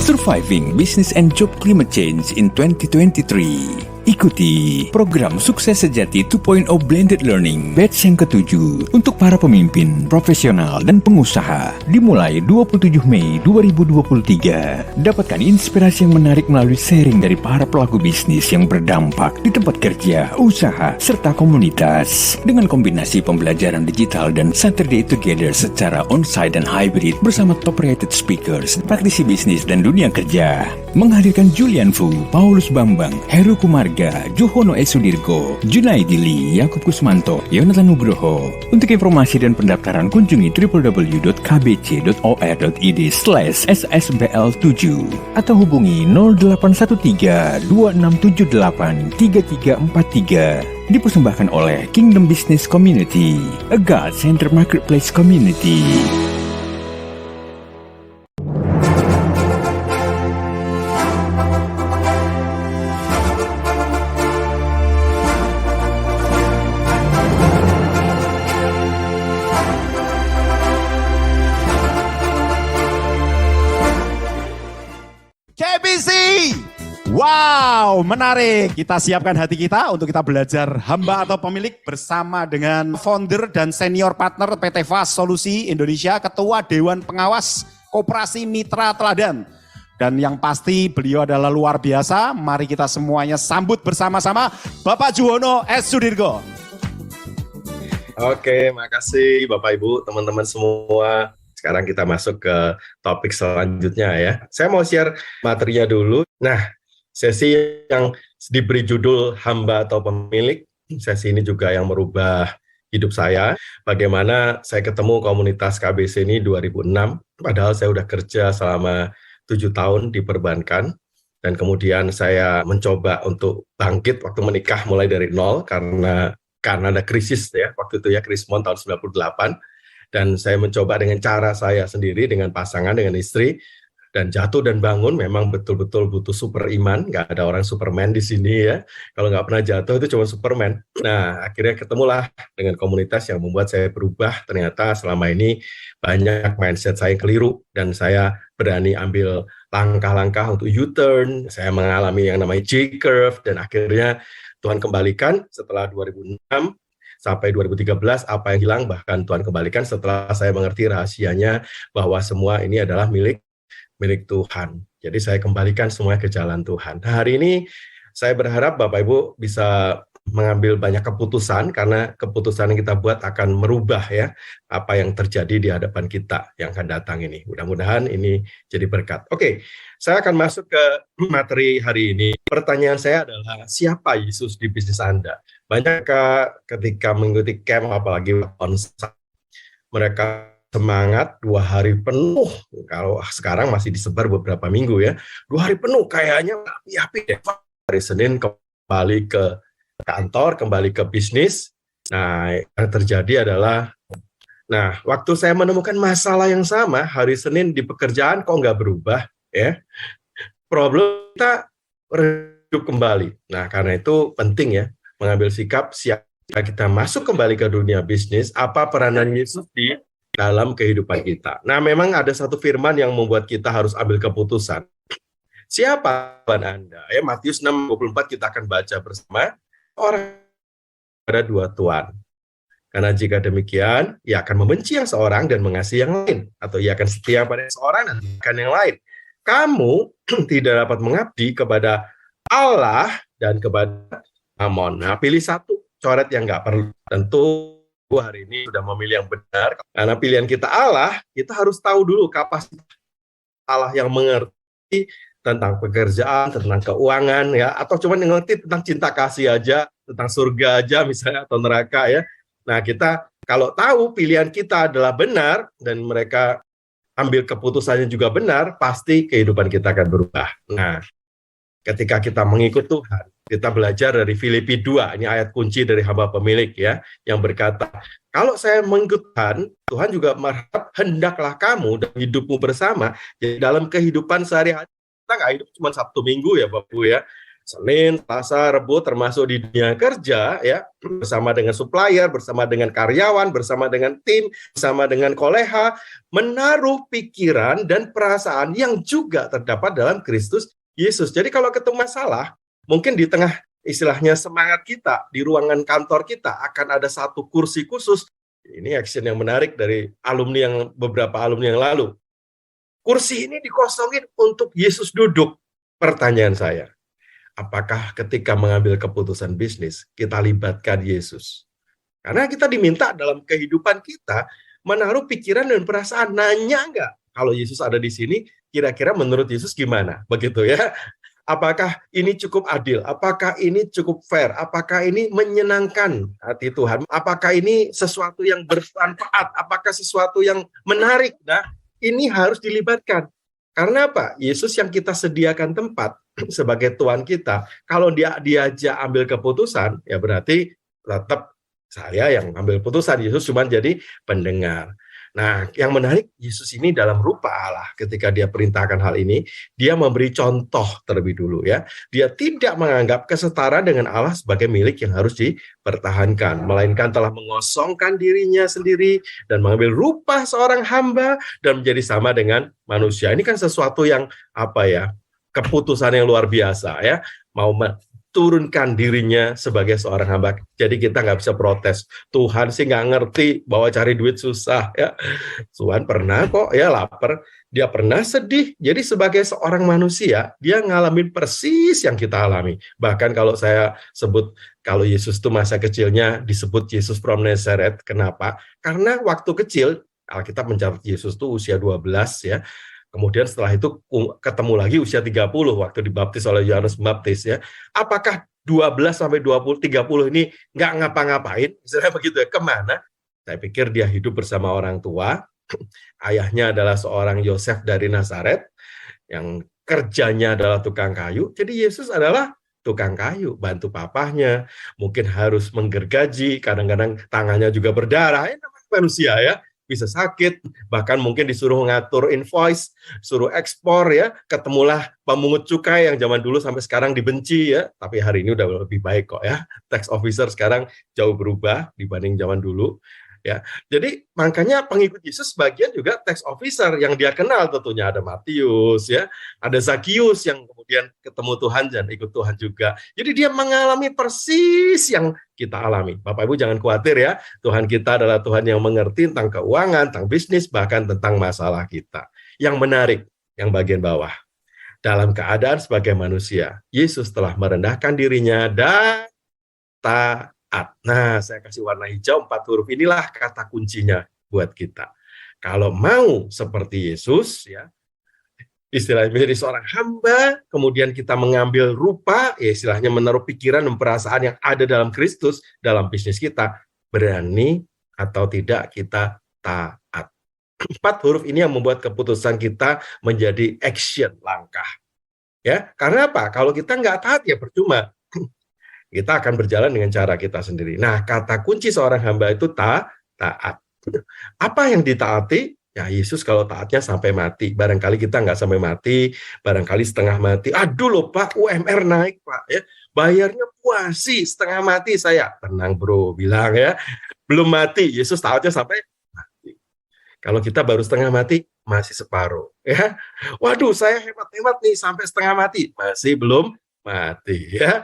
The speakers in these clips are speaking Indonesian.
Surviving Business and Job Climate Change in 2023. Ikuti program Sukses Sejati 2.0 Blended Learning batch yang ke-7 untuk para pemimpin, profesional, dan pengusaha. Dimulai 27 Mei 2023. Dapatkan inspirasi yang menarik melalui sharing dari para pelaku bisnis yang berdampak di tempat kerja, usaha, serta komunitas. Dengan kombinasi pembelajaran digital dan Saturday Together secara onsite dan hybrid bersama top rated speakers, praktisi bisnis dan dunia kerja. Menghadirkan Julian Fu, Paulus Bambang, Heru Kumarga, Johono Sudirgo, Junaidi Lee, Yakub Kusmanto, Yonatan Nugroho. Untuk informasi dan pendaftaran kunjungi www.kbc.or.id/ssbl7 atau hubungi 0813 2678 3343. Dipersembahkan oleh Kingdom Business Community, a God-centered marketplace community. KBC. Wow, menarik. Kita siapkan hati kita untuk kita belajar hamba atau pemilik bersama dengan founder dan senior partner PT FAS Solusi Indonesia, Ketua Dewan Pengawas Koperasi Mitra Teladan. Dan yang pasti beliau adalah luar biasa. Mari kita semuanya sambut bersama-sama Bapak Juhono Sudirgo. Oke, makasih Bapak Ibu, teman-teman semua. Sekarang kita masuk ke topik selanjutnya ya. Saya mau share materinya dulu. Nah, sesi yang diberi judul hamba atau pemilik, sesi ini juga yang merubah hidup saya. Bagaimana saya ketemu komunitas KBC ini 2006, padahal saya udah kerja selama 7 tahun di perbankan. Dan kemudian saya mencoba untuk bangkit waktu menikah mulai dari nol karena ada krisis ya, waktu itu ya, Krismon tahun 98. Dan saya mencoba dengan cara saya sendiri, dengan pasangan, dengan istri, dan jatuh dan bangun. Memang betul-betul butuh super iman, nggak ada orang Superman di sini ya. Kalau nggak pernah jatuh itu cuma Superman. Nah, akhirnya ketemulah dengan komunitas yang membuat saya berubah. Ternyata selama ini banyak mindset saya keliru, dan saya berani ambil langkah-langkah untuk U-turn. Saya mengalami yang namanya J-curve, dan akhirnya Tuhan kembalikan setelah 2006. Sampai 2013 apa yang hilang bahkan Tuhan kembalikan setelah saya mengerti rahasianya bahwa semua ini adalah milik Tuhan. Jadi saya kembalikan semuanya ke jalan Tuhan. Nah, hari ini saya berharap Bapak Ibu bisa mengambil banyak keputusan karena keputusan yang kita buat akan merubah ya apa yang terjadi di hadapan kita yang akan datang ini. Mudah-mudahan ini jadi berkat. Oke, saya akan masuk ke materi hari ini. Pertanyaan saya adalah, siapa Yesus di bisnis Anda? Banyak ketika mengikuti camp, apalagi onsite, mereka semangat 2 hari penuh. Kalau sekarang masih disebar beberapa minggu ya. 2 hari penuh kayaknya api-api deh. Hari Senin kembali ke kantor, kembali ke bisnis. Nah, yang terjadi adalah, waktu saya menemukan masalah yang sama, hari Senin di pekerjaan kok nggak berubah, ya. Problem kita redup kembali. Nah, karena itu penting ya, mengambil sikap siap kita masuk kembali ke dunia bisnis, apa peranan Yesus di dalam kehidupan kita. Nah, memang ada satu firman yang membuat kita harus ambil keputusan. Siapa Tuhan Anda? Ya, Matius 6:24 kita akan baca bersama. Orang ada 2 tuan. Karena jika demikian, ia akan membenci yang seorang dan mengasihi yang lain. Atau ia akan setia pada seorang dan tinggalkan yang lain. Kamu tidak dapat mengabdi kepada Allah dan kepada Mammon. Nah, pilih satu, coret yang nggak perlu. Tentu hari ini sudah memilih yang benar. Karena pilihan kita Allah, kita harus tahu dulu kapasitas Allah yang mengerti tentang pekerjaan, tentang keuangan, ya, atau cuma ngerti tentang cinta kasih aja, tentang surga aja misalnya, atau neraka ya. Nah, kita kalau tahu pilihan kita adalah benar, dan mereka ambil keputusannya juga benar, pasti kehidupan kita akan berubah. Nah, ketika kita mengikut Tuhan, kita belajar dari Filipi 2, ini ayat kunci dari hamba pemilik ya, yang berkata, kalau saya mengikut Tuhan, Tuhan juga berharap hendaklah kamu dan hidupmu bersama. Jadi dalam kehidupan sehari-hari, kita nggak hidup cuma Sabtu Minggu ya Bapak Ibu ya. Senin, Selasa, Rabu, termasuk di dunia kerja, ya, bersama dengan supplier, bersama dengan karyawan, bersama dengan tim, bersama dengan koleha, menaruh pikiran dan perasaan yang juga terdapat dalam Kristus Yesus. Jadi kalau ketemu masalah, mungkin di tengah istilahnya semangat kita, di ruangan kantor kita akan ada satu kursi khusus. Ini action yang menarik dari beberapa alumni yang lalu. Kursi ini dikosongin untuk Yesus duduk. Pertanyaan saya, apakah ketika mengambil keputusan bisnis, kita libatkan Yesus? Karena kita diminta dalam kehidupan kita menaruh pikiran dan perasaan. Nanya enggak? Kalau Yesus ada di sini, kira-kira menurut Yesus gimana? Begitu ya. Apakah ini cukup adil? Apakah ini cukup fair? Apakah ini menyenangkan hati Tuhan? Apakah ini sesuatu yang bermanfaat? Apakah sesuatu yang menarik? Nah, ini harus dilibatkan. Karena apa? Yesus yang kita sediakan tempat sebagai Tuhan kita, kalau dia diajak ambil keputusan, ya berarti tetap saya yang ambil keputusan. Yesus cuma jadi pendengar. Nah, yang menarik, Yesus ini dalam rupa Allah, ketika dia perintahkan hal ini, dia memberi contoh terlebih dulu ya. Dia tidak menganggap kesetaraan dengan Allah sebagai milik yang harus dipertahankan, melainkan telah mengosongkan dirinya sendiri dan mengambil rupa seorang hamba dan menjadi sama dengan manusia. Ini kan sesuatu yang keputusan yang luar biasa ya. Mau turunkan dirinya sebagai seorang hamba. Jadi kita nggak bisa protes. Tuhan sih nggak ngerti bahwa cari duit susah ya. Tuhan pernah kok ya lapar. Dia pernah sedih. Jadi sebagai seorang manusia, dia ngalamin persis yang kita alami. Bahkan kalau saya sebut, kalau Yesus itu masa kecilnya disebut Yesus from Nazareth. Kenapa? Karena waktu kecil, Alkitab mencatat Yesus itu usia 12 ya. Kemudian setelah itu ketemu lagi usia 30 waktu dibaptis oleh Yohanes Pembaptis ya. Apakah 12 sampai 20 30 ini nggak ngapa-ngapain? Misalnya begitu ya. Kemana? Saya pikir dia hidup bersama orang tua. Ayahnya adalah seorang Yosef dari Nazaret yang kerjanya adalah tukang kayu. Jadi Yesus adalah tukang kayu, bantu papahnya, mungkin harus menggergaji, kadang-kadang tangannya juga berdarah. Namanya manusia ya. Bisa sakit, bahkan mungkin disuruh ngatur invoice, suruh ekspor ya, ketemulah pemungut cukai yang zaman dulu sampai sekarang dibenci ya, tapi hari ini udah lebih baik kok ya, tax officer sekarang jauh berubah dibanding zaman dulu ya. Jadi makanya pengikut Yesus sebagian juga tax officer yang dia kenal, tentunya ada Matius ya, ada Zakius yang kemudian ketemu Tuhan dan ikut Tuhan juga. Jadi dia mengalami persis yang kita alami. Bapak Ibu jangan khawatir ya, Tuhan kita adalah Tuhan yang mengerti tentang keuangan, tentang bisnis, bahkan tentang masalah kita. Yang menarik, yang bagian bawah, dalam keadaan sebagai manusia, Yesus telah merendahkan dirinya dan taat. Nah, saya kasih warna hijau, 4 huruf inilah kata kuncinya buat kita. Kalau mau seperti Yesus ya, istilahnya menjadi seorang hamba, kemudian kita mengambil rupa, ya istilahnya menaruh pikiran dan perasaan yang ada dalam Kristus, dalam bisnis kita, berani atau tidak kita taat. 4 huruf ini yang membuat keputusan kita menjadi action, langkah. Ya, karena apa? Kalau kita nggak taat ya percuma. Kita akan berjalan dengan cara kita sendiri. Nah, kata kunci seorang hamba itu taat. Apa yang ditaati? Ya Yesus kalau taatnya sampai mati. Barangkali kita nggak sampai mati, barangkali setengah mati. Aduh loh Pak, UMR naik Pak. Ya, bayarnya puasi, setengah mati saya. Tenang bro, bilang ya. Belum mati, Yesus taatnya sampai mati. Kalau kita baru setengah mati, masih separuh. Ya. Waduh, saya hemat-hemat nih sampai setengah mati. Masih belum mati. Ya.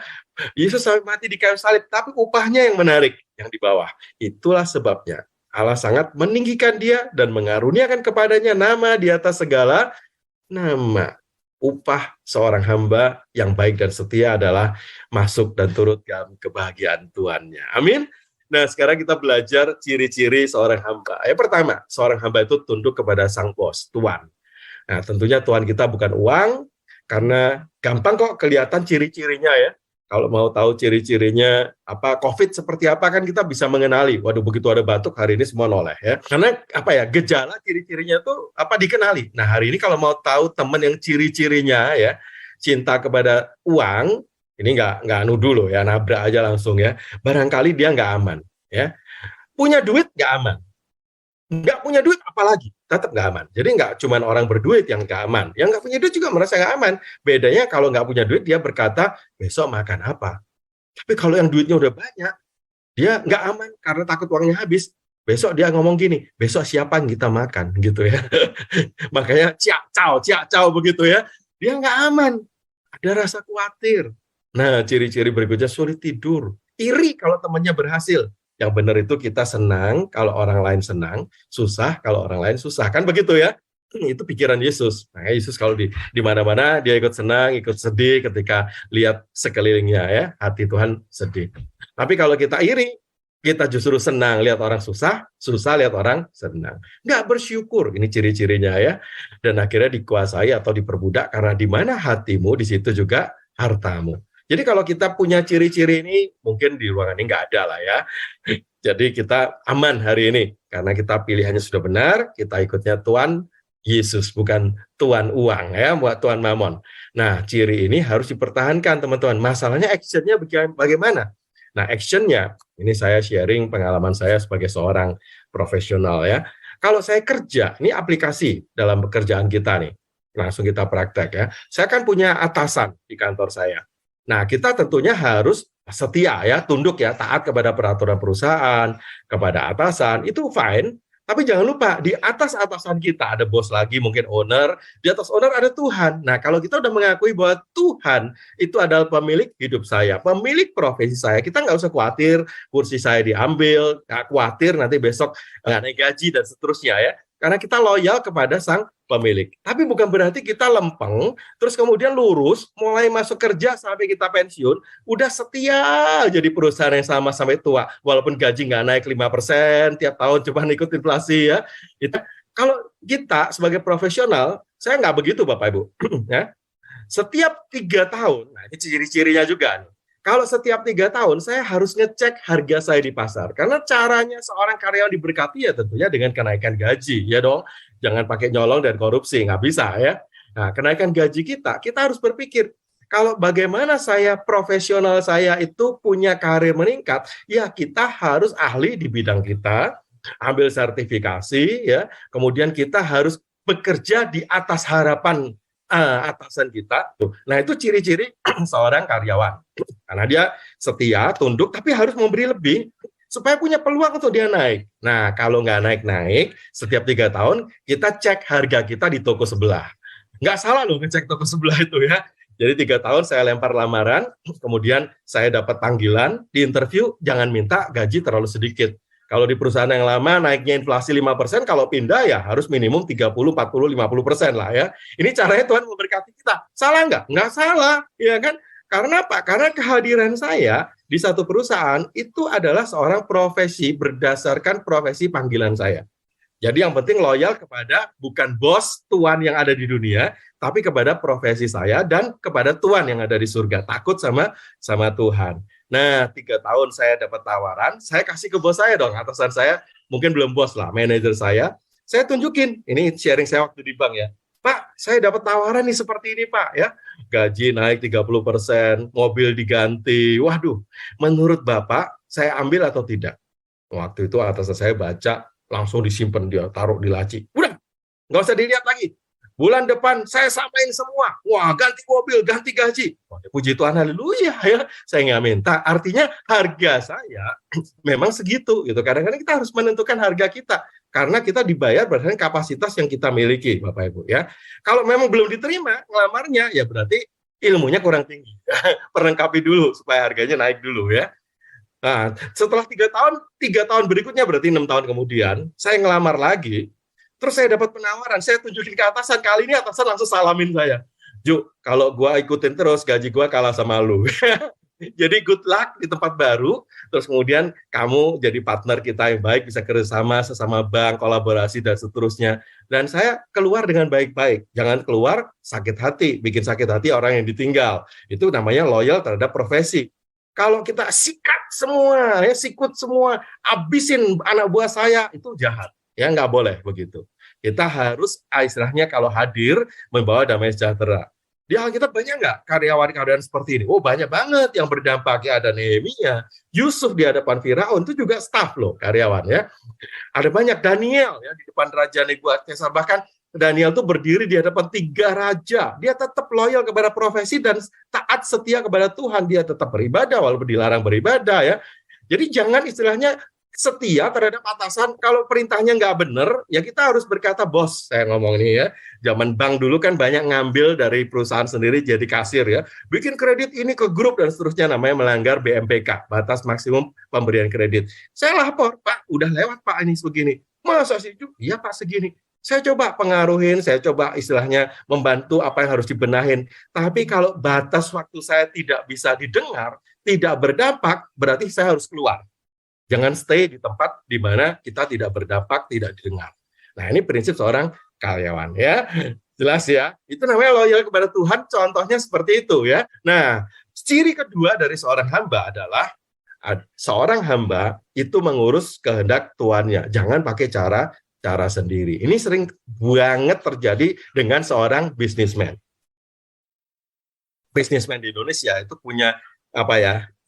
Yesus sampai mati di kayu salib, tapi upahnya yang menarik, yang di bawah. Itulah sebabnya Allah sangat meninggikan dia dan mengaruniakan kepadanya nama di atas segala nama. Upah seorang hamba yang baik dan setia adalah masuk dan turut dalam kebahagiaan Tuannya. Amin. Nah, sekarang kita belajar ciri-ciri seorang hamba. Yang pertama, seorang hamba itu tunduk kepada sang bos, Tuan. Nah, tentunya Tuan kita bukan uang, karena gampang kok kelihatan ciri-cirinya ya. Kalau mau tahu ciri-cirinya COVID seperti apa kan kita bisa mengenali. Waduh, begitu ada batuk hari ini semua noleh ya. Karena gejala ciri-cirinya tuh dikenali. Nah, hari ini kalau mau tahu teman yang ciri-cirinya ya cinta kepada uang, ini nggak nuduh loh ya, nabrak aja langsung ya. Barangkali dia nggak aman ya. Punya duit nggak aman. Nggak punya duit apalagi, tetap nggak aman. Jadi nggak cuma orang berduit yang nggak aman, yang nggak punya duit juga merasa nggak aman. Bedanya kalau nggak punya duit, dia berkata, besok makan apa? Tapi kalau yang duitnya udah banyak, dia nggak aman karena takut uangnya habis. Besok dia ngomong gini, besok siapa yang kita makan gitu ya. Makanya ciak caw begitu ya. Dia nggak aman, ada rasa khawatir. Nah, ciri-ciri berikutnya sulit tidur, iri kalau temannya berhasil. Yang benar itu kita senang kalau orang lain senang, susah kalau orang lain susah, kan begitu ya. Itu pikiran Yesus. Nah, Yesus kalau di mana-mana dia ikut senang, ikut sedih ketika lihat sekelilingnya ya, hati Tuhan sedih. Tapi kalau kita iri, kita justru senang lihat orang susah, susah lihat orang senang. Nggak bersyukur, ini ciri-cirinya ya. Dan akhirnya dikuasai atau diperbudak karena di mana hatimu, di situ juga hartamu. Jadi kalau kita punya ciri-ciri ini, mungkin di ruangan ini nggak ada lah ya. Jadi kita aman hari ini, karena kita pilihannya sudah benar, kita ikutnya Tuhan Yesus, bukan Tuhan uang ya, buat Tuhan Mamon. Nah, ciri ini harus dipertahankan teman-teman. Masalahnya actionnya bagaimana? Nah, actionnya, ini saya sharing pengalaman saya sebagai seorang profesional ya. Kalau saya kerja, ini aplikasi dalam pekerjaan kita nih, langsung kita praktek ya. Saya kan punya atasan di kantor saya. Nah, kita tentunya harus setia ya, tunduk ya, taat kepada peraturan perusahaan, kepada atasan, itu fine. Tapi jangan lupa, di atas atasan kita ada bos lagi, mungkin owner, di atas owner ada Tuhan. Nah, kalau kita udah mengakui bahwa Tuhan itu adalah pemilik hidup saya, pemilik profesi saya, kita nggak usah khawatir kursi saya diambil, nggak khawatir nanti besok nggak naik gaji dan seterusnya ya. Karena kita loyal kepada sang pemilik. Tapi bukan berarti kita lempeng, terus kemudian lurus, mulai masuk kerja sampai kita pensiun, udah setia jadi perusahaan yang sama sampai tua. Walaupun gaji nggak naik 5%, tiap tahun cuma ikut inflasi ya. Itu, kalau kita sebagai profesional, saya nggak begitu Bapak Ibu. Ya. Setiap 3 tahun, nah ini ciri-cirinya juga nih. Kalau setiap 3 tahun, saya harus ngecek harga saya di pasar. Karena caranya seorang karyawan diberkati ya tentunya dengan kenaikan gaji, ya dong. Jangan pakai nyolong dan korupsi, nggak bisa ya. Nah, kenaikan gaji kita harus berpikir, kalau bagaimana saya profesional saya itu punya karir meningkat, ya kita harus ahli di bidang kita, ambil sertifikasi, ya. Kemudian kita harus bekerja di atas harapan atasan kita. Nah, itu ciri-ciri seorang karyawan. Karena dia setia, tunduk, tapi harus memberi lebih supaya punya peluang untuk dia naik. Nah, kalau nggak naik-naik, setiap 3 tahun, kita cek harga kita di toko sebelah. Nggak salah loh ngecek toko sebelah itu ya. Jadi 3 tahun saya lempar lamaran, kemudian saya dapat panggilan, di interview, jangan minta gaji terlalu sedikit. Kalau di perusahaan yang lama naiknya inflasi 5%, kalau pindah ya harus minimum 30, 40, 50% lah ya. Ini caranya Tuhan memberkati kita. Salah nggak? Nggak salah, ya kan? Karena apa? Karena kehadiran saya di satu perusahaan itu adalah seorang profesi berdasarkan profesi panggilan saya. Jadi yang penting loyal kepada bukan bos Tuhan yang ada di dunia, tapi kepada profesi saya dan kepada Tuhan yang ada di surga. Takut sama Tuhan. Nah, 3 tahun saya dapat tawaran, saya kasih ke bos saya dong, atasan saya, mungkin belum bos lah, manajer saya tunjukin, ini sharing saya waktu di bank ya, Pak, saya dapat tawaran nih seperti ini Pak, ya, gaji naik 30%, mobil diganti, waduh, menurut Bapak, saya ambil atau tidak? Waktu itu atasan saya baca, langsung disimpan, dia taruh di laci, udah, nggak usah dilihat lagi. Bulan depan saya samain semua. Wah, ganti mobil, ganti gaji. Wah, puji Tuhan, haleluya ya. Saya nggak minta. Artinya harga saya memang segitu gitu. Kadang-kadang kita harus menentukan harga kita karena kita dibayar berdasarkan kapasitas yang kita miliki, Bapak Ibu ya. Kalau memang belum diterima ngelamarnya, ya berarti ilmunya kurang tinggi. Perlengkapi dulu supaya harganya naik dulu ya. Nah, setelah 3 tahun berikutnya berarti 6 tahun kemudian, saya ngelamar lagi. Terus saya dapat penawaran, saya tunjukin ke atasan, kali ini atasan langsung salamin saya. Ju, kalau gue ikutin terus, gaji gue kalah sama lu. Jadi good luck di tempat baru, terus kemudian kamu jadi partner kita yang baik, bisa kerjasama sesama bank, kolaborasi, dan seterusnya. Dan saya keluar dengan baik-baik. Jangan keluar sakit hati, bikin sakit hati orang yang ditinggal. Itu namanya loyal terhadap profesi. Kalau kita sikat semua, ya sikut semua, abisin anak buah saya, itu jahat. Ya nggak boleh begitu. Kita harus istilahnya kalau hadir membawa damai sejahtera. Di Alkitab banyak nggak karyawan-karyawan seperti ini? Oh, banyak banget yang berdampak. Ya, ada Nehemia, Yusuf di hadapan Firaun, itu juga staf loh, karyawan ya. Ada banyak Daniel ya di depan Raja Nebukadnezar, bahkan Daniel tuh berdiri di hadapan 3 raja. Dia tetap loyal kepada profesi dan taat setia kepada Tuhan. Dia tetap beribadah walaupun dilarang beribadah ya. Jadi jangan istilahnya setia terhadap atasan. Kalau perintahnya nggak benar, ya kita harus berkata, bos, saya ngomong ini ya. Zaman bank dulu kan banyak ngambil dari perusahaan sendiri jadi kasir ya. Bikin kredit ini ke grup dan seterusnya, namanya melanggar BMPK, batas maksimum pemberian kredit. Saya lapor, Pak, udah lewat Pak ini segini. Masa sih? Iya Pak segini. Saya coba pengaruhin, saya coba istilahnya membantu apa yang harus dibenahin. Tapi kalau batas waktu saya tidak bisa didengar, tidak berdampak, berarti saya harus keluar. Jangan stay di tempat di mana kita tidak berdampak, tidak didengar. Nah, ini prinsip seorang karyawan ya. Jelas ya. Itu namanya loyal kepada Tuhan, contohnya seperti itu ya. Nah, ciri kedua dari seorang hamba adalah seorang hamba itu mengurus kehendak tuannya. Jangan pakai cara sendiri. Ini sering banget terjadi dengan seorang businessman. Businessman di Indonesia itu punya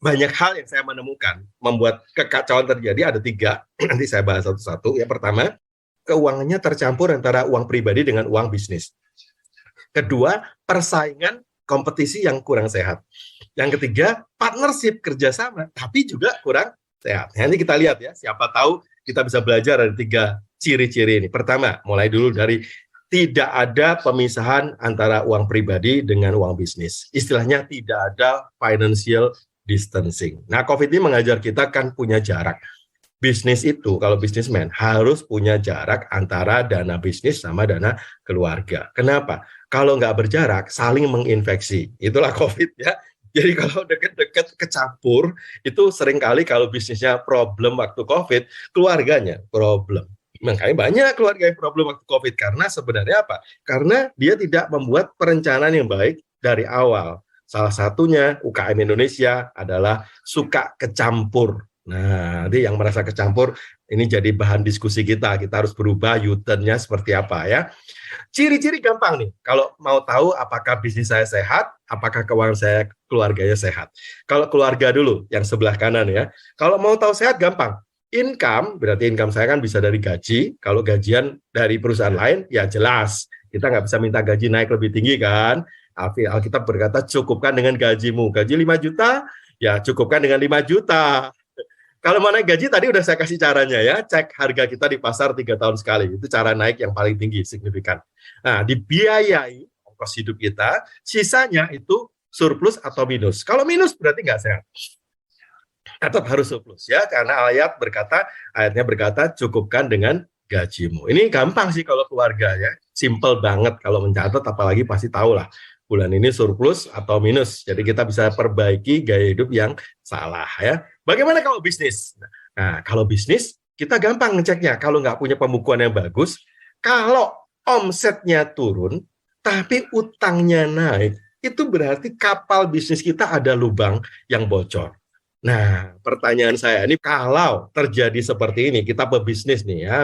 banyak hal yang saya menemukan membuat kekacauan terjadi. Ada 3, nanti saya bahas satu-satu. Yang pertama, keuangannya tercampur antara uang pribadi dengan uang bisnis. Kedua, persaingan kompetisi yang kurang sehat. Yang ketiga, partnership kerjasama, tapi juga kurang sehat. Nanti kita lihat ya, siapa tahu kita bisa belajar dari 3 ciri-ciri ini. Pertama, mulai dulu dari tidak ada pemisahan antara uang pribadi dengan uang bisnis. Istilahnya tidak ada financial distancing. Nah, COVID ini mengajar kita kan punya jarak. Bisnis itu, kalau bisnismen, harus punya jarak antara dana bisnis sama dana keluarga. Kenapa? Kalau nggak berjarak, saling menginfeksi. Itulah COVID ya. Jadi kalau deket-deket kecampur, itu seringkali kalau bisnisnya problem waktu COVID, keluarganya problem. Makanya banyak keluarga yang problem waktu COVID. Karena sebenarnya apa? Karena dia tidak membuat perencanaan yang baik dari awal. Salah satunya UKM Indonesia adalah suka kecampur. Nah, nanti yang merasa kecampur, ini jadi bahan diskusi kita. Kita harus berubah U-turn-nya seperti apa ya. Ciri-ciri gampang nih. Kalau mau tahu apakah bisnis saya sehat, apakah keuangan saya, keluarganya sehat. Kalau keluarga dulu, yang sebelah kanan ya. Kalau mau tahu sehat, gampang. Income, berarti income saya kan bisa dari gaji. Kalau gajian dari perusahaan lain, ya jelas. Kita nggak bisa minta gaji naik lebih tinggi kan. Alkitab berkata, cukupkan dengan gajimu. Gaji 5 juta, ya cukupkan dengan 5 juta. Kalau mau naik gaji, tadi udah saya kasih caranya ya. Cek harga kita di pasar 3 tahun sekali. Itu cara naik yang paling tinggi, signifikan. Nah, dibiayai ongkos hidup kita, sisanya itu surplus atau minus. Kalau minus berarti nggak sehat. Tetap harus surplus ya, karena ayatnya berkata cukupkan dengan gajimu. Ini gampang sih kalau keluarga ya, simple banget kalau mencatat, apalagi pasti tahu lah bulan ini surplus atau minus. Jadi kita bisa perbaiki gaya hidup yang salah ya. Bagaimana kalau bisnis? Nah, kalau bisnis kita gampang ngeceknya. Kalau nggak punya pembukuan yang bagus, kalau omsetnya turun tapi utangnya naik, itu berarti kapal bisnis kita ada lubang yang bocor. Nah, pertanyaan saya ini, kalau terjadi seperti ini, kita pebisnis nih ya,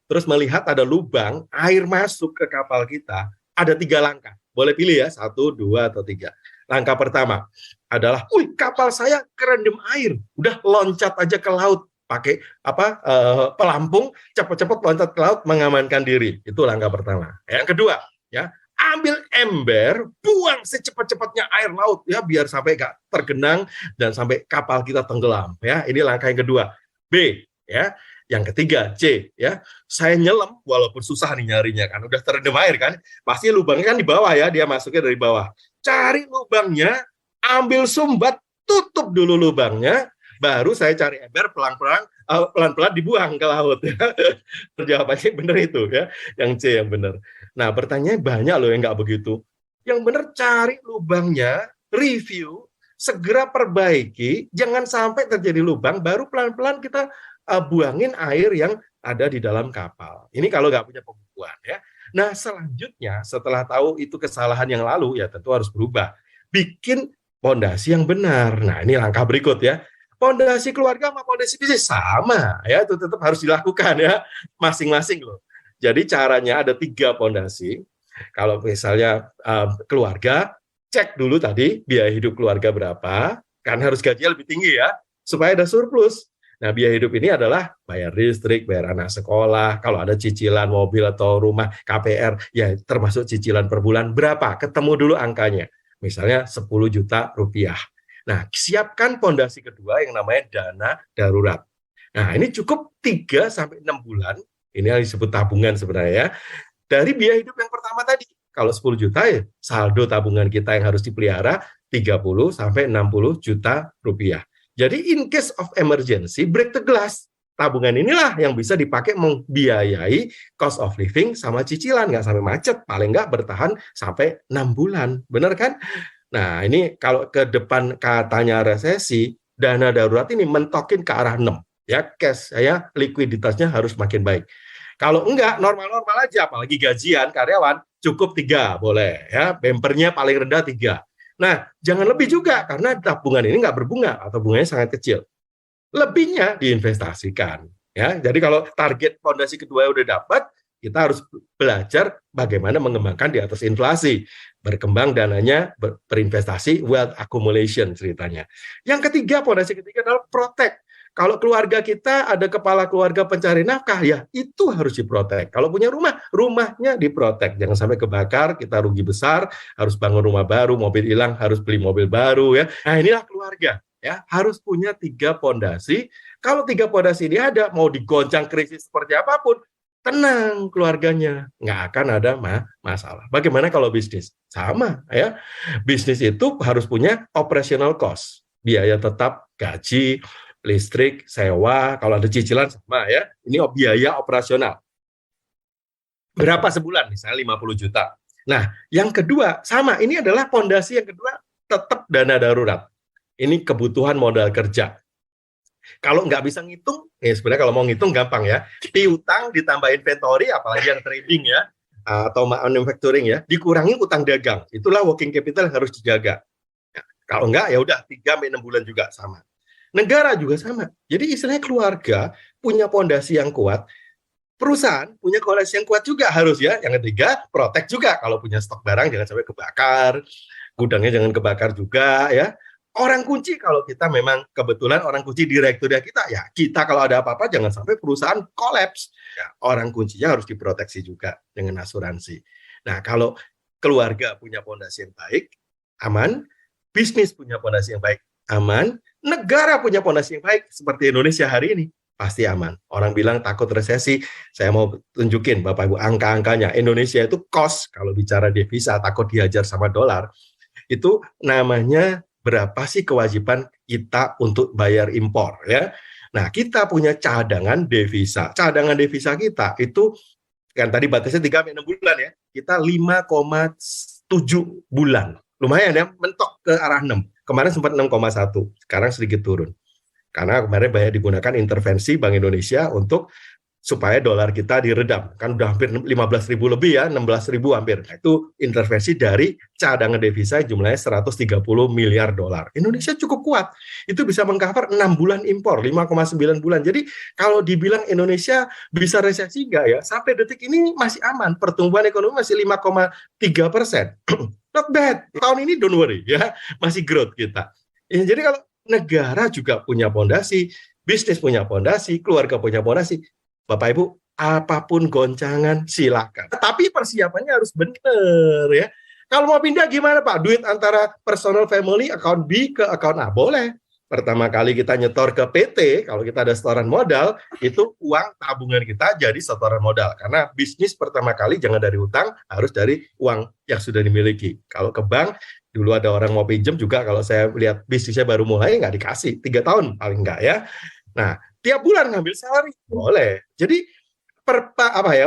terus melihat ada lubang, air masuk ke kapal kita, ada 3 langkah. Boleh pilih ya, 1, 2, atau 3. Langkah pertama adalah, kapal saya kerendam air, udah loncat aja ke laut, pakai pelampung, cepat-cepat loncat ke laut, mengamankan diri. Itu langkah pertama. Yang kedua, ya, ambil ember, buang secepat-cepatnya air laut ya, biar sampai gak tergenang dan sampai kapal kita tenggelam ya. Ini langkah yang kedua. B ya. Yang ketiga, C ya. Saya nyelam walaupun susah nih nyarinya kan, udah terendam air kan. Pasti lubangnya kan di bawah ya, dia masuknya dari bawah. Cari lubangnya, ambil sumbat, tutup dulu lubangnya, baru saya cari ember, pelan-pelan dibuang ke laut ya. Jawabannya benar itu ya, yang C yang benar. Nah, pertanyaannya banyak loh yang nggak begitu. Yang benar cari lubangnya, review, segera perbaiki, jangan sampai terjadi lubang, baru pelan-pelan kita buangin air yang ada di dalam kapal. Ini kalau nggak punya pembukuan ya. Nah, selanjutnya setelah tahu itu kesalahan yang lalu, ya tentu harus berubah. Bikin pondasi yang benar. Nah, ini langkah berikut ya. Pondasi keluarga sama pondasi bisnis sama ya, itu tetap harus dilakukan ya, masing-masing loh. Jadi caranya ada 3 pondasi. Kalau misalnya keluarga, cek dulu tadi biaya hidup keluarga berapa, kan harus gajinya lebih tinggi ya, supaya ada surplus. Nah, biaya hidup ini adalah bayar listrik, bayar anak sekolah, kalau ada cicilan mobil atau rumah, KPR, ya termasuk cicilan per bulan berapa, ketemu dulu angkanya. Misalnya 10 juta rupiah. Nah, siapkan pondasi kedua yang namanya dana darurat. Nah, ini cukup 3-6 bulan, ini yang disebut tabungan sebenarnya ya, dari biaya hidup yang pertama tadi. Kalau 10 juta ya saldo tabungan kita yang harus dipelihara 30-60 juta rupiah. Jadi in case of emergency, break the glass. Tabungan inilah yang bisa dipakai membiayai cost of living sama cicilan, nggak sampai macet, paling nggak bertahan sampai 6 bulan. Benar kan? Nah, ini kalau ke depan katanya resesi, dana darurat ini mentokin ke arah 6. Ya, cash, ya, likuiditasnya harus makin baik. Kalau enggak, normal-normal aja, apalagi gajian karyawan, cukup 3, boleh. Ya, bempernya paling rendah 3. Nah, jangan lebih juga, karena tabungan ini nggak berbunga, atau bunganya sangat kecil. Lebihnya diinvestasikan. Ya, jadi kalau target fondasi kedua udah dapat, kita harus belajar bagaimana mengembangkan di atas inflasi. Berkembang dananya, berinvestasi, wealth accumulation ceritanya. Yang ketiga, fondasi ketiga adalah protect. Kalau keluarga kita ada kepala keluarga pencari nafkah, ya itu harus diprotek. Kalau punya rumah, rumahnya diprotek. Jangan sampai kebakar, kita rugi besar, harus bangun rumah baru, mobil hilang, harus beli mobil baru ya. Nah, inilah keluarga ya, harus punya 3 pondasi. Kalau 3 pondasi ini ada, mau digoncang krisis seperti apapun, tenang keluarganya, nggak akan ada masalah. Bagaimana kalau bisnis? Sama ya. Bisnis itu harus punya operational cost, biaya tetap, gaji, listrik, sewa, kalau ada cicilan sama ya. Ini biaya operasional. Berapa sebulan? Misalnya 50 juta. Nah, yang kedua, sama. Ini adalah fondasi yang kedua, tetap dana darurat. Ini kebutuhan modal kerja. Kalau nggak bisa ngitung, sebenarnya kalau mau ngitung gampang ya. Piutang ditambah inventory, apalagi yang trading ya, atau manufacturing ya, dikurangi utang dagang. Itulah working capital yang harus dijaga. Ya, kalau nggak, ya udah 3-6 bulan juga sama. Negara juga sama. Jadi istilahnya keluarga punya pondasi yang kuat, perusahaan punya pondasi yang kuat juga harus ya. Yang ketiga, protect juga. Kalau punya stok barang jangan sampai kebakar, gudangnya jangan kebakar juga ya. Orang kunci kalau kita memang kebetulan orang kunci direkturnya kita, ya kita kalau ada apa-apa jangan sampai perusahaan kolaps. Ya, orang kuncinya harus diproteksi juga dengan asuransi. Nah, kalau keluarga punya pondasi yang baik, aman. Bisnis punya pondasi yang baik, aman. Negara punya pondasi yang baik seperti Indonesia hari ini, pasti aman. Orang bilang takut resesi, saya mau tunjukin Bapak Ibu angka-angkanya. Indonesia itu cost, kalau bicara devisa takut dihajar sama dolar, itu namanya berapa sih kewajiban kita untuk bayar impor ya. Nah, kita punya cadangan devisa. Cadangan devisa kita itu kan tadi batasnya 3-6 bulan ya. Kita 5,7 bulan. Lumayan ya, mentok ke arah 6. Kemarin sempat 6,1, sekarang sedikit turun. Karena kemarin banyak digunakan intervensi Bank Indonesia untuk supaya dolar kita diredam. Kan udah hampir 15.000 lebih ya, 16.000 hampir. Nah, itu intervensi dari cadangan devisa jumlahnya 130 miliar dolar. Indonesia cukup kuat. Itu bisa mengcover 6 bulan impor, 5,9 bulan. Jadi kalau dibilang Indonesia bisa resesi enggak ya, sampai detik ini masih aman. Pertumbuhan ekonomi masih 5,3%. Not bad. Tahun ini don't worry ya, masih growth kita. Ya, jadi kalau negara juga punya pondasi, bisnis punya pondasi, keluarga punya pondasi, Bapak Ibu, apapun goncangan silakan. Tapi persiapannya harus benar ya. Kalau mau pindah gimana Pak? Duit antara personal family account B ke account A boleh. Pertama kali kita nyetor ke PT, kalau kita ada setoran modal, itu uang tabungan kita jadi setoran modal. Karena bisnis pertama kali jangan dari hutang, harus dari uang yang sudah dimiliki. Kalau ke bank, dulu ada orang mau pinjam juga, kalau saya lihat bisnisnya baru mulai, nggak dikasih. 3 tahun paling nggak ya. Nah, tiap bulan ngambil salary, boleh. Jadi,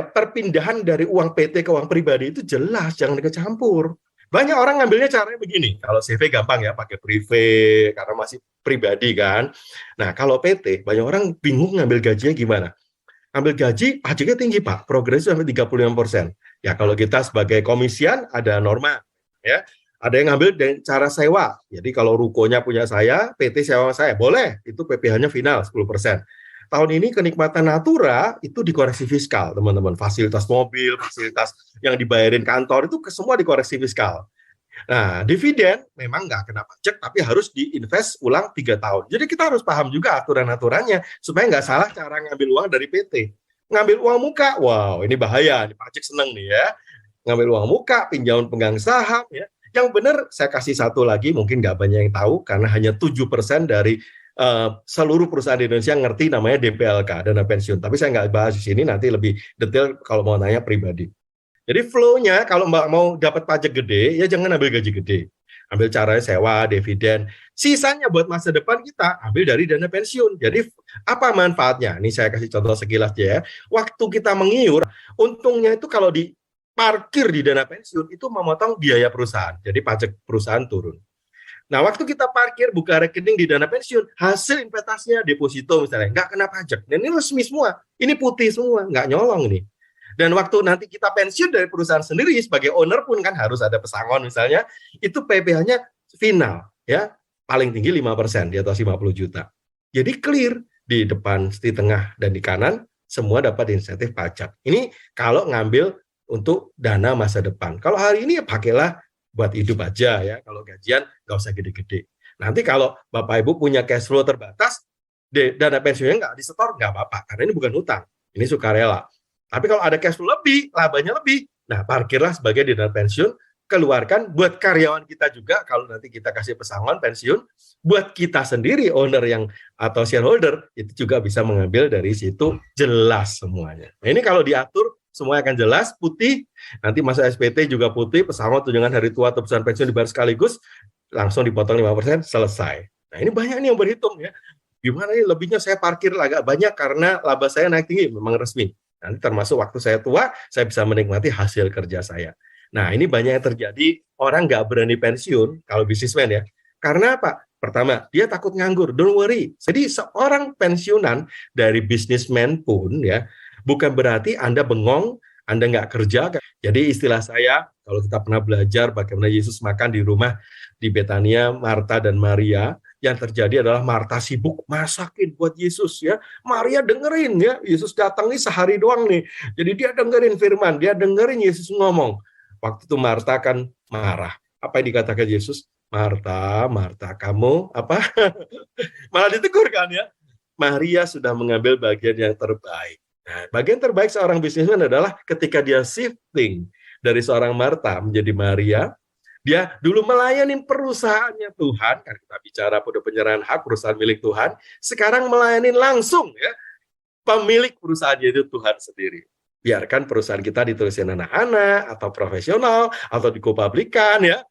perpindahan dari uang PT ke uang pribadi itu jelas, jangan dicampur. Banyak orang ngambilnya caranya begini. Kalau CV gampang ya, pakai privé, karena masih pribadi kan. Nah, kalau PT, banyak orang bingung ngambil gajinya gimana. Ambil gaji, pajaknya tinggi Pak, progresif sampai 35%. Ya, kalau kita sebagai komisian, ada norma. Ya, ada yang ngambil dengan cara sewa. Jadi kalau rukonya punya saya, PT sewa saya, boleh. Itu PPh-nya final 10%. tahun ini kenikmatan natura itu dikoreksi fiskal, teman-teman. Fasilitas mobil, fasilitas yang dibayarin kantor itu semua dikoreksi fiskal. Nah, dividen memang nggak kena pajak, tapi harus diinvest ulang 3 tahun. Jadi kita harus paham juga aturan-aturannya, supaya nggak salah cara ngambil uang dari PT. Ngambil uang muka, wow, ini bahaya, ini pajak seneng nih ya. Ngambil uang muka, pinjaman pegang saham, ya. Yang benar, saya kasih satu lagi, mungkin nggak banyak yang tahu, karena hanya 7% dari seluruh perusahaan di Indonesia ngerti namanya DPLK, dana pensiun. Tapi saya nggak bahas di sini, nanti lebih detail kalau mau nanya pribadi. Jadi flow-nya kalau Mbak mau dapat pajak gede, ya jangan ambil gaji gede. Ambil caranya sewa, dividen. Sisanya buat masa depan kita, ambil dari dana pensiun. Jadi apa manfaatnya? Ini saya kasih contoh sekilas aja ya. Waktu kita mengiur, untungnya itu kalau diparkir di dana pensiun, itu memotong biaya perusahaan. Jadi pajak perusahaan turun. Nah, waktu kita parkir, buka rekening di dana pensiun, hasil investasinya deposito misalnya, nggak kena pajak. Dan ini resmi semua. Ini putih semua, nggak nyolong nih. Dan waktu nanti kita pensiun dari perusahaan sendiri, sebagai owner pun kan harus ada pesangon misalnya, itu PPh-nya final, ya paling tinggi 5%, di atas 50 juta. Jadi clear, di depan, di tengah, dan di kanan, semua dapat insentif pajak. Ini kalau ngambil untuk dana masa depan. Kalau hari ini ya pakailah buat hidup aja ya, kalau gajian nggak usah gede-gede. Nanti kalau Bapak Ibu punya cash flow terbatas, dana pensiunnya nggak disetor, nggak apa-apa, karena ini bukan hutang, ini sukarela. Tapi kalau ada cash flow lebih, labanya lebih, nah parkirlah sebagai dana pensiun, keluarkan buat karyawan kita juga, kalau nanti kita kasih pesangon pensiun, buat kita sendiri, owner yang atau shareholder, itu juga bisa mengambil dari situ, jelas semuanya. Nah ini kalau diatur, semuanya akan jelas, putih, nanti masa SPT juga putih, pesangon tunjangan hari tua atau pesangon pensiun dibayar sekaligus, langsung dipotong 5%, selesai. Nah ini banyak nih yang berhitung ya, gimana nih lebihnya saya parkir agak banyak karena laba saya naik tinggi, memang resmi. Nanti termasuk waktu saya tua, saya bisa menikmati hasil kerja saya. Nah, ini banyak yang terjadi, orang nggak berani pensiun, kalau bisnismen ya. Karena apa? Pertama, dia takut nganggur, don't worry. Jadi seorang pensiunan dari bisnismen pun ya, bukan berarti Anda bengong, Anda nggak kerja. Jadi istilah saya, kalau kita pernah belajar bagaimana Yesus makan di rumah di Betania, Marta dan Maria, yang terjadi adalah Marta sibuk masakin buat Yesus ya. Maria dengerin ya, Yesus datang nih sehari doang nih. Jadi dia dengerin firman, dia dengerin Yesus ngomong. Waktu itu Marta kan marah. Apa yang dikatakan Yesus? Marta, Marta, kamu apa? Malah ditegur kan ya. Maria sudah mengambil bagian yang terbaik. Nah, bagian terbaik seorang bisnismen adalah ketika dia shifting dari seorang Marta menjadi Maria. Dia dulu melayani perusahaannya Tuhan, kan kita bicara pada penyerahan hak perusahaan milik Tuhan, sekarang melayani langsung ya pemilik perusahaan itu Tuhan sendiri. Biarkan perusahaan kita ditulisin anak-anak atau profesional atau dikopublikan ya.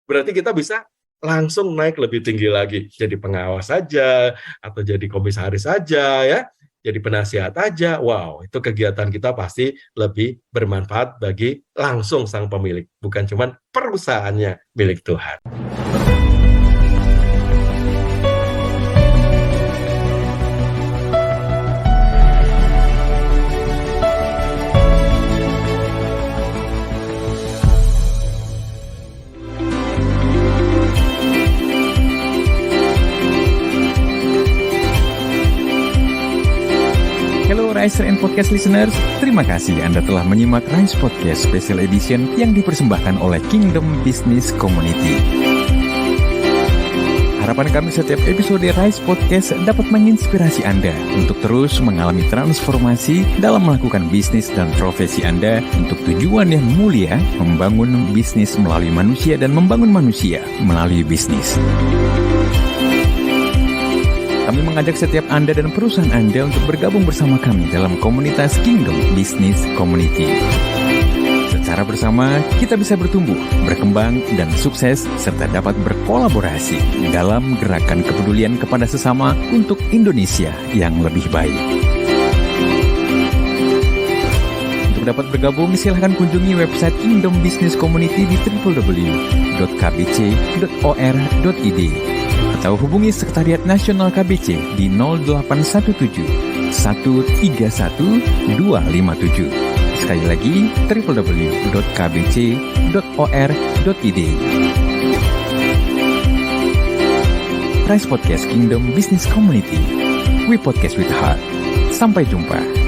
Berarti kita bisa langsung naik lebih tinggi lagi, jadi pengawas saja atau jadi komisaris saja ya. Jadi penasihat aja, wow, itu kegiatan kita pasti lebih bermanfaat bagi langsung sang pemilik, bukan cuma perusahaannya milik Tuhan. Riser and Podcast listeners, terima kasih Anda telah menyimak Rise Podcast Special Edition yang dipersembahkan oleh Kingdom Business Community. Harapan kami setiap episode Rise Podcast dapat menginspirasi Anda untuk terus mengalami transformasi dalam melakukan bisnis dan profesi Anda untuk tujuan yang mulia, membangun bisnis melalui manusia dan membangun manusia melalui bisnis. Kami mengajak setiap Anda dan perusahaan Anda untuk bergabung bersama kami dalam komunitas Kingdom Business Community. Secara bersama, kita bisa bertumbuh, berkembang, dan sukses, serta dapat berkolaborasi dalam gerakan kepedulian kepada sesama untuk Indonesia yang lebih baik. Untuk dapat bergabung, silahkan kunjungi website Kingdom Business Community di www.kbc.or.id. Atau hubungi Sekretariat Nasional KBC di 0817 131 257. Sekali lagi, www.kbc.or.id. Rise Podcast Kingdom Business Community. We podcast with heart. Sampai jumpa.